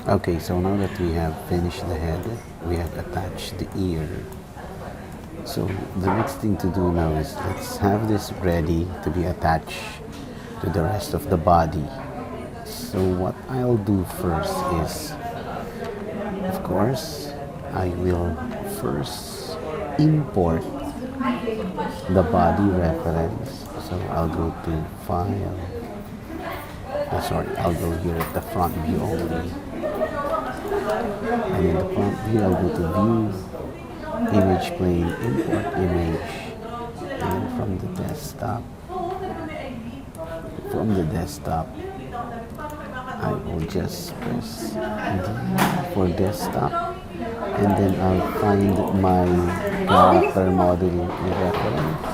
Okay, so now that we have finished the head, we have attached the ear. So the next thing to do now is let's have this ready to be attached to the rest of the body. So what I'll do first is, of course, I will first import the body reference. So I'll go to File. I'll go here at the front view only. And in the front view, I'll go to View, Image Plane, Import Image. And from the desktop, I will just press D for desktop. And then I'll find my character model reference.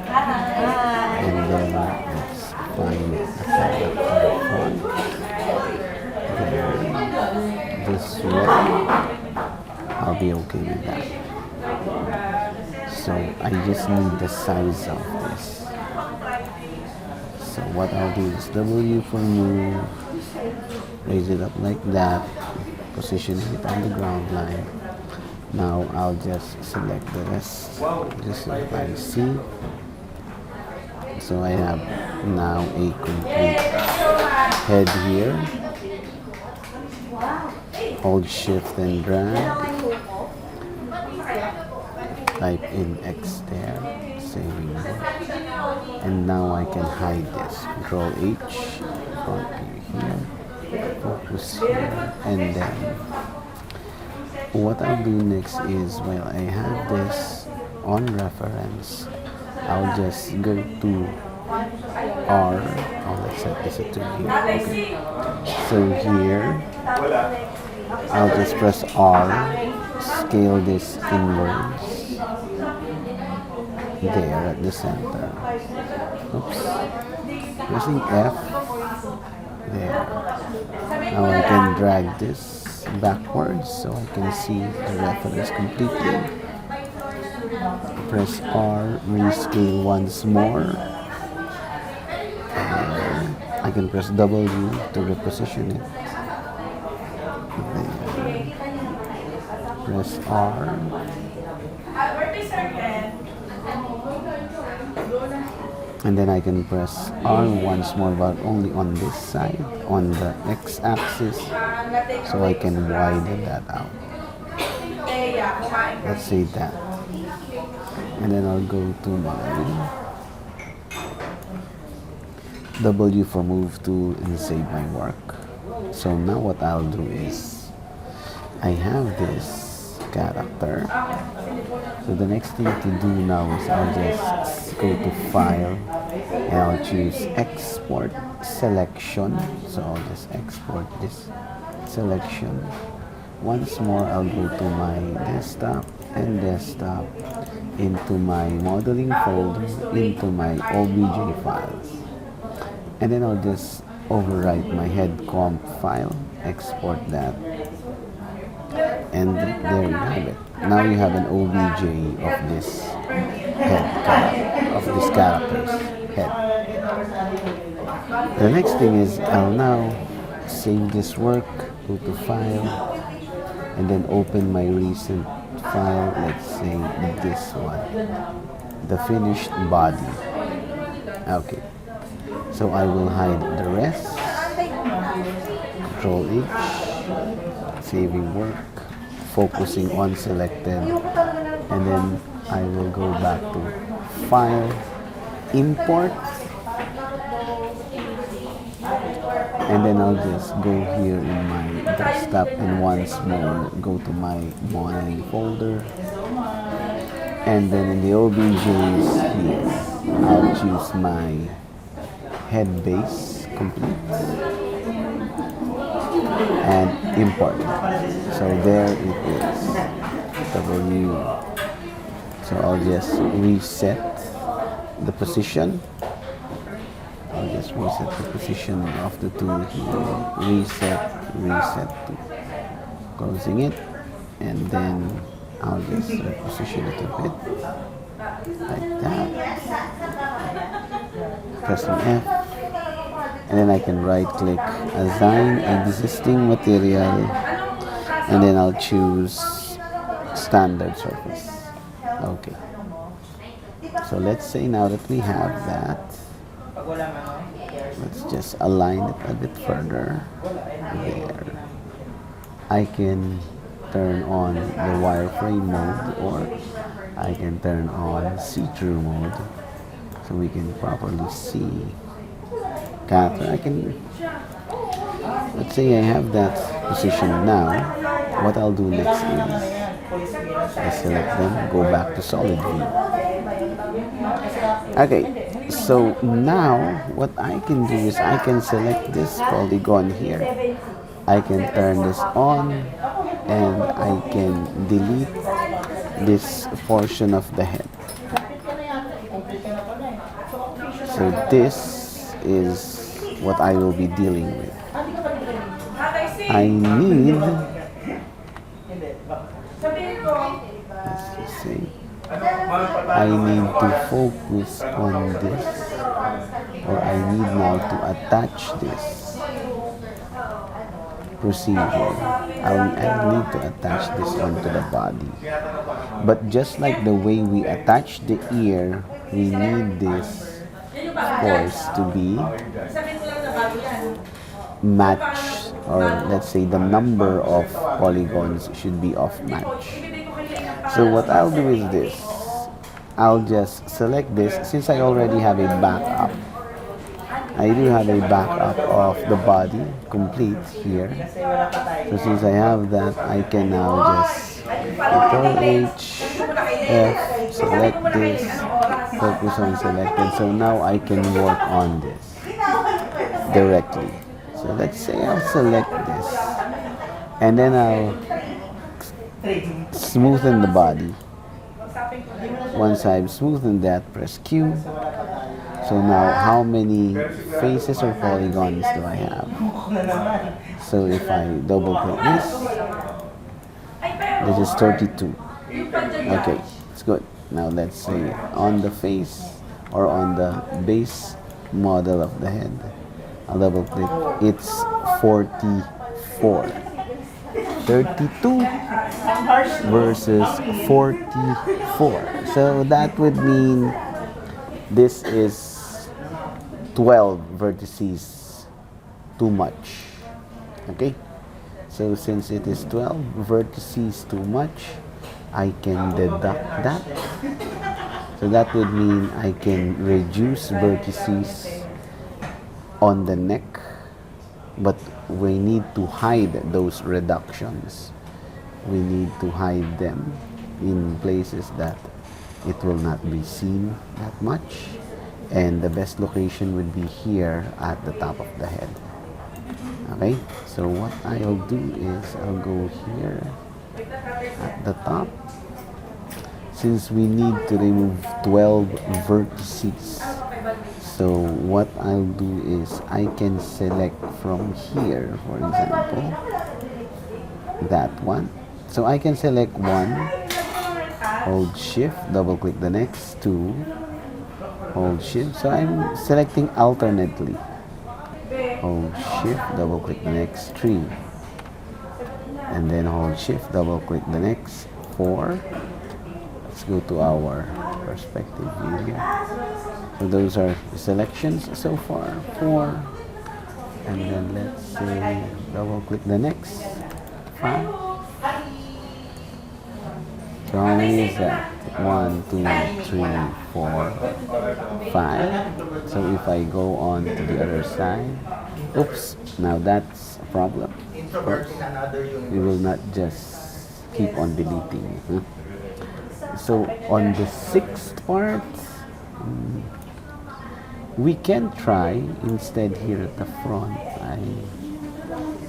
And then let's find the character font. This way, I'll be okay with that. So I just need the size of this. So what I'll do is W for move, raise it up like that, position it on the ground line. Now I'll just select the rest, just like I see. So I have now a complete head here. Hold Shift and drag. Type in X there, saving it. And now I can hide this. Control H, front view here, focus here, and then what I'll do next is while I have this on reference, I'll just go to R. Let's set this to here. Okay. So here, I'll just press R, scale this inwards, there at the center. Oops. Pressing F, there. Now I can drag this backwards so I can see the reference completely. Press R, rescale once more. And I can press W to reposition it. There. Press R. And then I can press R once more, but only on this side, on the X-axis, so I can widen that out. Let's say that. And then I'll go to my W for move tool and save my work. So now what I'll do is, I have this character. So the next thing to do now is I'll just go to File and I'll choose Export Selection. So I'll just export this selection. Once more, I'll go to my desktop and desktop, into my modeling folder, into my OBJ files. And then I'll just overwrite my head comp file, export that. And there you have it. Now you have an OBJ of this head, of this character's head. The next thing is I'll now save this work, go to File, and then open my recent file, let's say this one, the finished body. Okay, so I will hide the rest, Control H, saving work, focusing on selected, and then I will go back to File, Import, and then I'll just go here in my desktop and once more go to my modeling folder, and then in the OBJs here I'll choose my head base complete and import. So there it is, W. So I'll just reset the position. I'll just reset the position of the tool here. Reset to closing it, and then I'll just reposition it a bit like that. pressing F, and then I can right click assign existing material, and then I'll choose standard surface. Okay, so let's say now that we have that, let's just align it a bit further there. I can turn on the wireframe mode, or I can turn on see-through mode so we can properly see cutter. I can, let's say I have that position now. What I'll do next is I select them, go back to solid view. Okay, so now what I can do is I can select this polygon here. I can turn this on, and I can delete this portion of the head. So this is what I will be dealing with. I need, let's just say, I need to focus on this, or I need now to attach this procedure. I need to attach this onto the body. But just like the way we attach the ear, we need this, of course, to be matched, or let's say the number of polygons should be off match. So what I'll do is this. I'll just select this. Since I already have a backup, I do have a backup of the body complete here. So since I have that, I can now just Control H, F, select this, focus on selected. So now I can work on this directly. So let's say I'll select this, and then I'll smoothen the body. Once I've smoothened that, press Q. So now how many faces or polygons do I have? So if I double click this is 32. Okay, it's good. Now let's say on the face, or on the base model of the head, I'll double click, it's 44. 32 versus 44. So that would mean this is 12 vertices too much. Okay, so since it is 12 vertices too much, I can deduct that. So that would mean I can reduce vertices on the neck, but we need to hide those reductions. We need to hide them in places that it will not be seen that much, and the best location would be here at the top of the head. Okay, so what I'll do is I'll go here at the top. Since we need to remove 12 vertices, so what I'll do is I can select from here, for example, that one. So I can select one, hold shift, double click the next two, hold shift. So I'm selecting alternately. Hold shift, double click the next three, and then hold shift, double click the next four. Let's go to our perspective view here. So those are the selections so far, 4. And then let's say double click the next 5. So how many is that? 1, 2, 3, 4, 5. So if I go on to the other side, oops, now that's a problem. Of course, we will not just keep on deleting. Huh? So on the 6th part, we can try instead here at the front. I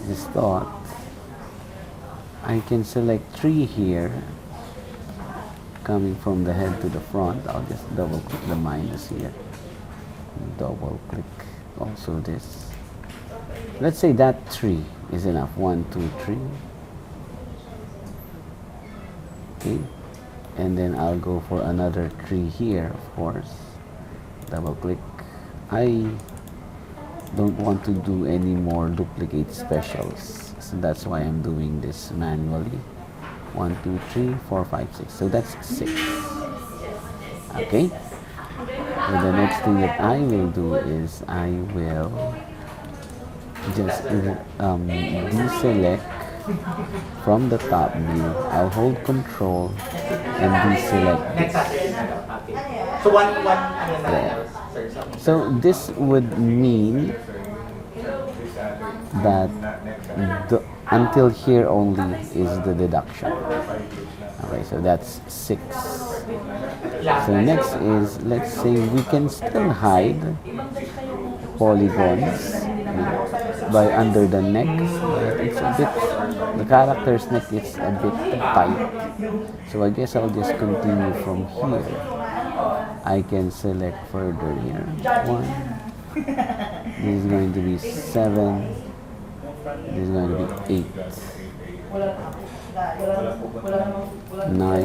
just thought I can select 3 here, coming from the head to the front. I'll just double click the minus here, double click also this. Let's say that 3 is enough. 1, 2, 3. Okay, and then I'll go for another 3 here, of course. Double click I don't want to do any more duplicate specials, so that's why I'm doing this manually. 1 2 3 4 5 6, so that's 6. Okay, so the next thing that I will do is I will just deselect from the top view. I'll hold control and deselect this. So one Yeah. So this would mean that until here only is the deduction. Okay, so that's 6. So next is, let's say we can still hide polygons by under the neck, but it's a bit, the character's neck is a bit tight. So I guess I'll just continue from here. I can select further here. 1. This is going to be 7. This is going to be 8. 9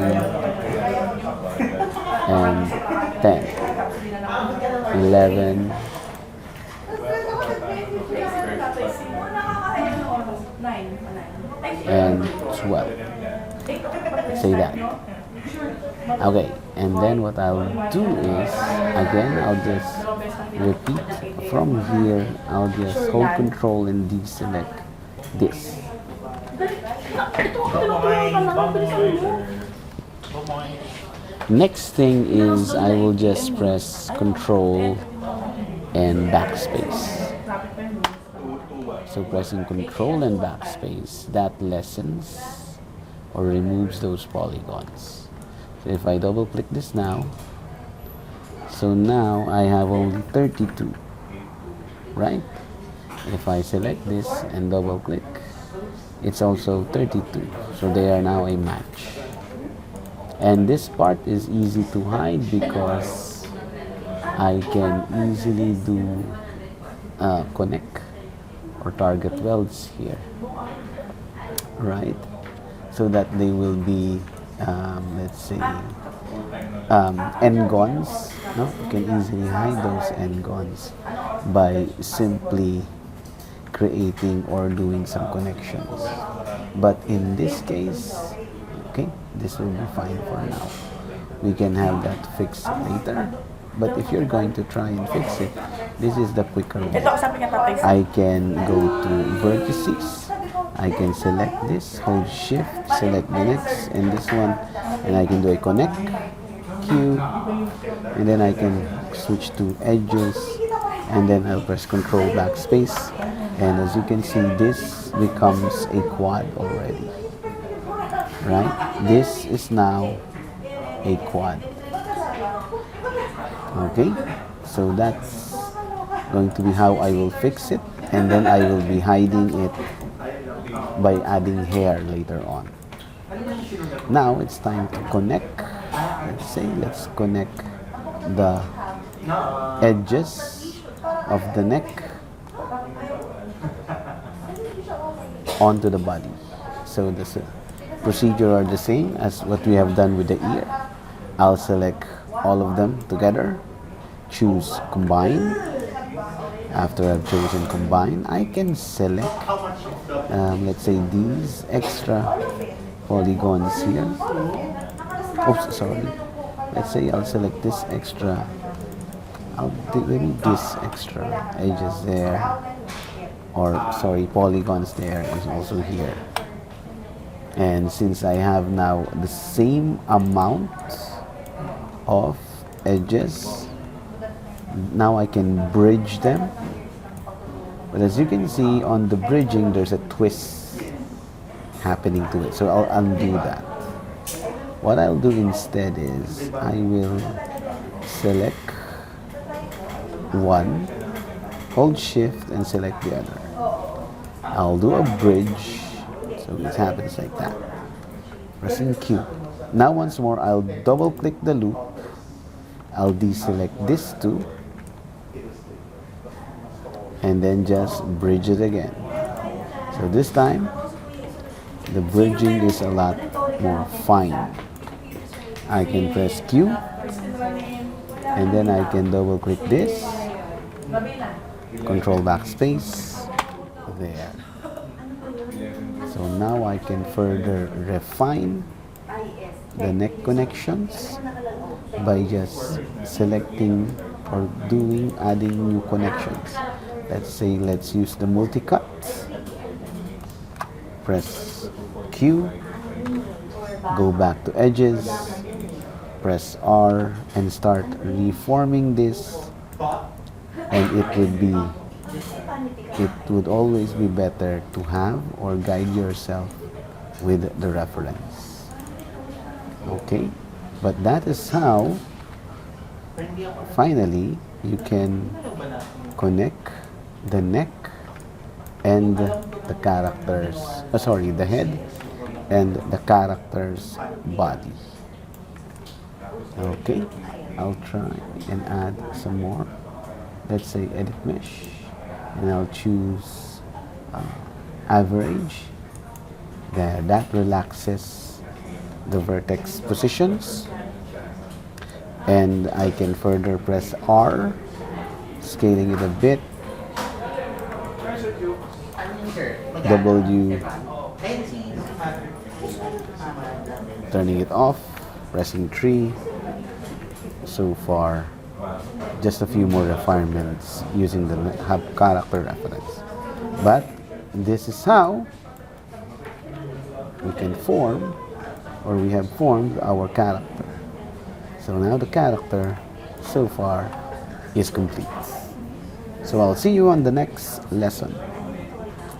and 10. 11 and 12. Say that. Okay, and then what I'll do is, again, I'll just repeat from here. I'll just hold control and deselect this. Next thing is I will just press control and backspace. So pressing control and backspace, that lessens or removes those polygons. So if I double click this now, so now I have only 32, right? If I select this and double click, it's also 32. So they are now a match. And this part is easy to hide because I can easily do connect or target welds here, right? So that they will be, let's say, n-gons. No? You can easily hide those n-gons by simply creating or doing some connections. But in this case, okay, this will be fine for now. We can have that fixed later. But if you're going to try and fix it, this is the quicker way. I can go to vertices. I can select this, hold shift, select the next, and this one, and I can do a connect, Q, and then I can switch to edges, and then I'll press control backspace, and as you can see, this becomes a quad already, right? This is now a quad. Okay, so that's going to be how I will fix it, and then I will be hiding it by adding hair later on. Now it's time to connect. Let's connect the edges of the neck onto the body. So the procedure are the same as what we have done with the ear. I'll select all of them together, choose combine. After I've chosen combine, I can select let's say these extra polygons here. Oops, sorry. Let's say I'll select this extra, maybe this extra edges there, or sorry, polygons there is also here. And since I have now the same amount of edges, now I can bridge them. But as you can see on the bridging, there's a twist happening to it. So I'll undo that. What I'll do instead is I will select one, hold shift and select the other. I'll do a bridge, so it happens like that. Pressing Q. Now once more, I'll double click the loop. I'll deselect this two, and then just bridge it again. So this time, the bridging is a lot more fine. I can press Q, and then I can double click this, Control backspace. There. So now I can further refine the neck connections by just selecting or adding new connections. Let's say let's use the multi-cut. Press Q, go back to edges, press R and start reforming this, and it would always be better to have or guide yourself with the reference. Okay, but that is how finally you can connect the neck and the characters, the head and the character's body. Okay, I'll try and add some more. Let's say edit mesh, and I'll choose average. That relaxes the vertex positions, and I can further press R, scaling it a bit, W, turning it off, pressing 3. So far, just a few more refinements using the character reference. But this is how we can form, or we have formed our character. So now the character so far is complete. So I'll see you on the next lesson.